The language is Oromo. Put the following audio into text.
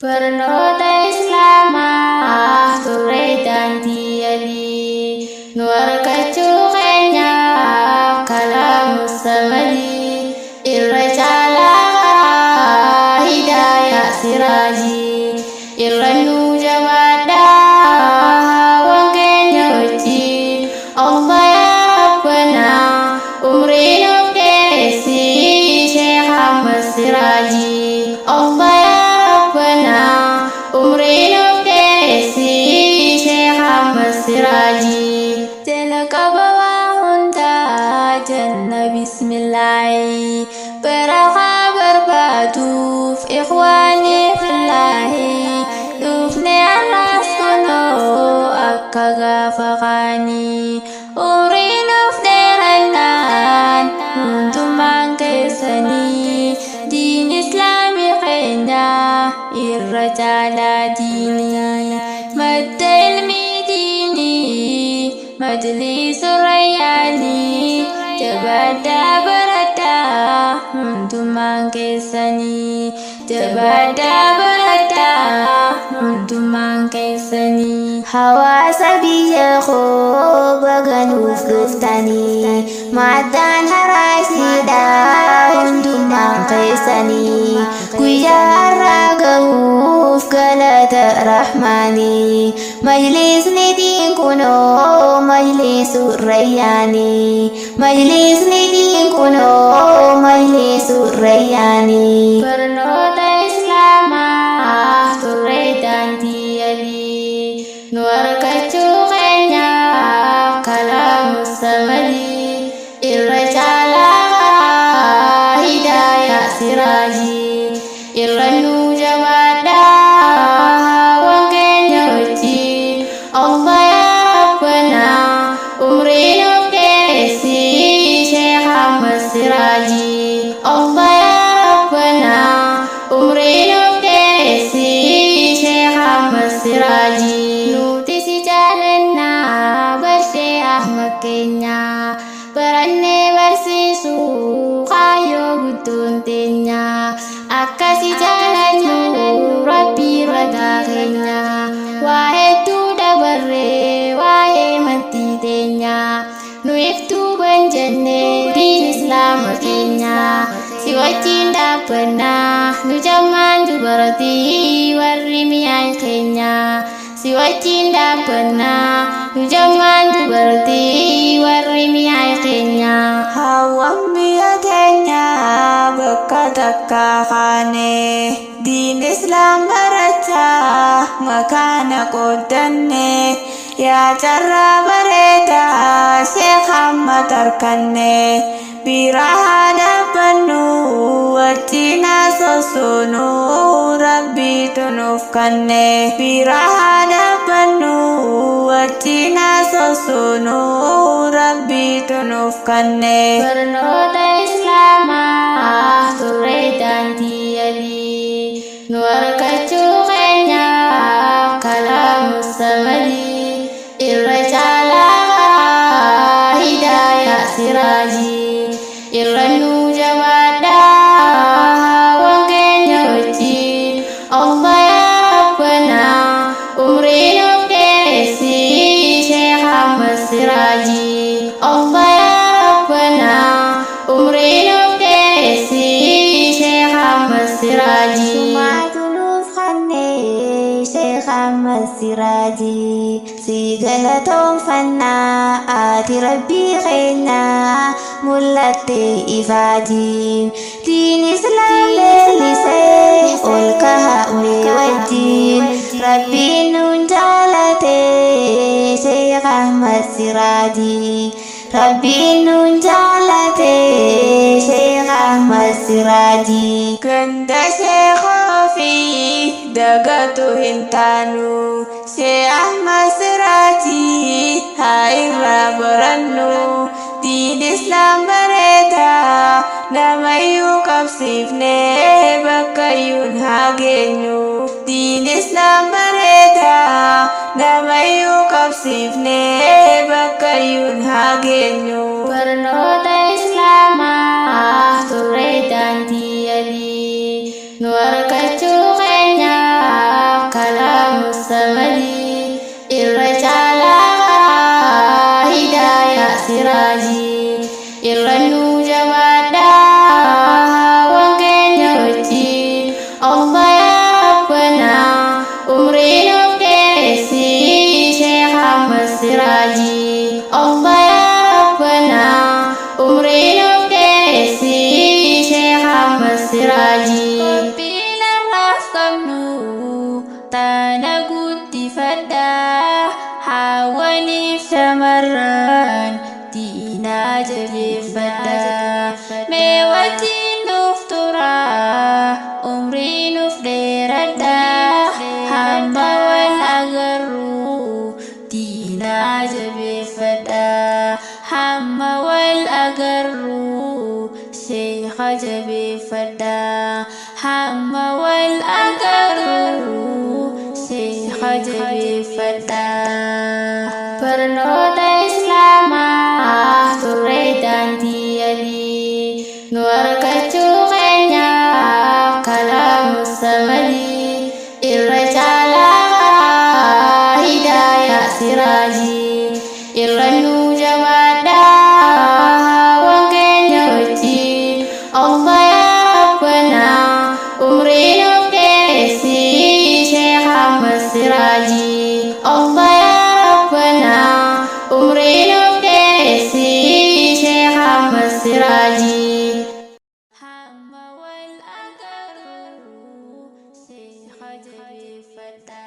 Barnoota Islaamaa turre daandii adii nu argachuu keenya kalaamu samadii irra caalaa hidaayaa siraajii irra nu jabaadhaa waan keenya wajjin Allah yaa Rabbanaa umrii nuuf dheeresi Sheekh Ahmad Siraajii Allah umrii nuuf dheeresi Sheekh Ahmad Siraajii jala qaba waa hundaa janna bismillaahi barakaa barbaaduuf ikhwaanii fillaahi dhufne arraas kunoo akka gaafa qaanii umrii nuuf dheerannaan hundumaan keessanii diin islaamii keenya irra caalaa diinii madda ilmii diinii majlisu rayyaanii jabaadhaa baradhaa hundumaan keessanii jabaadhaa baradhaa hundumaan keessanii hawaasa biyya koo baganuuf dhuftanii maddaan haraasiidhaa hundumaan keessanii guyyaa har'aa gahuuf galata rahmaanii majlisni diin kunoo majlisu rayyaanii majlisni diin kunoo majlisu rayyaanii barnoota islaamaa turre daandii adii nu argachuu keenya kalaamu samadii irra caalaa hidaayaa siraajii irra nu jabaadhaa waan keenya wajjin Allah yaa Rabbanaa umrii nuuf dheeresi Sheekh Ahmad Siraajii Allah yaa Rabbanaa umrii nuuf dheeresi Sheekh Ahmad Siraajii nuti si jaalannaa barshee Ahmad keenya barannee barsiisuu kaayyoo guddoon teenya akkasi jaalannu rabbii ragaa keenya waa hedduu dabarree waa'ee amantii teenya nu iftuu ban jennee diin islaama keenya si wajjin dhaabbannaa nu jammaan dubartii warri mi'aan keenya si wajjin dhaabbannaa nu jammaan dubartii warri mi'aan keenya hawwan biyya keenya bakka takka kaane diin islaam barachaa makaana qooddanne yaa carraa bareedaa Sheekh Ahmad arkanne bira haa dhaabbannu wajjin haasofnu rabbiitu nuuf kanne bira haa dhaabbannu wajjin haasofnu rabbiitu nuuf kanne barnoota islaamaa turre daandii adii nu argachuu keenya kalaamu samadii irra caalaa hidaayaa siraajii irra nu jabaadhaa waan keenya wajjin Allah yaa Rabbanaa umrii nuuf dheeresi Sheekh Ahmad Siraajii Allah yaa Rabbanaa umrii nuuf dheeresi Sheekh Ahmad Siraajii Sheekh Ahmad Siraajii si galatoonfannaa ati rabbii keenya mul'atte ifaajii diin islaam leellisee ol kaa'ame wajjin rabbiin nuun jaalate Sheekh Ahmad Siraajii rabbiin nuun jaalate Sheekh Ahmad Siraajii ganda sheekhaa fi dagatu hin taanu Sheekh Ahmad Siraajii haa irraa barannu diin islaam bareedaa namayyuu qabsiifnee bakkayyuun haa geenyu diin islaam bareedaa namayyuu qabsiifnee bakkayyuun haa geenyu barnoota islaamaa turre daandii adii nu argachuu keenya irrannu jabaadha wangeenya wajjin Allah yaa Rabbana umrii nuuf dheeressi Sheekh Ahmad Siraajii Allah yaa Rabbana umrii nuuf dheeressi Sheekh Ahmad Siraajii tana guddifadha hawwaniif shamarran diina jabeeffadha mee wajjin nuuf tura umrii nuuf dheeradha hamma wal agarru diina jabeeffadha hamma wal agarru sheekha jabeeffadha hamma wal agarru sheekha jabeeffadha. Barnoota Islaamaa turree daandii adii nu argachuu keenyaaf kalaamu samadii irra caalaa Hidaayaa Siraajii irrannu jabaadha wangeenya wajjin Allah yaa Rabbana umrii nuuf dheeressi Sheekh Ahmad Siraajii Allah yaa Rabbana umrii nuuf dheeressi Sheekh Ahmad Siraajii hamma wal agarru sheekha jabeeffadha.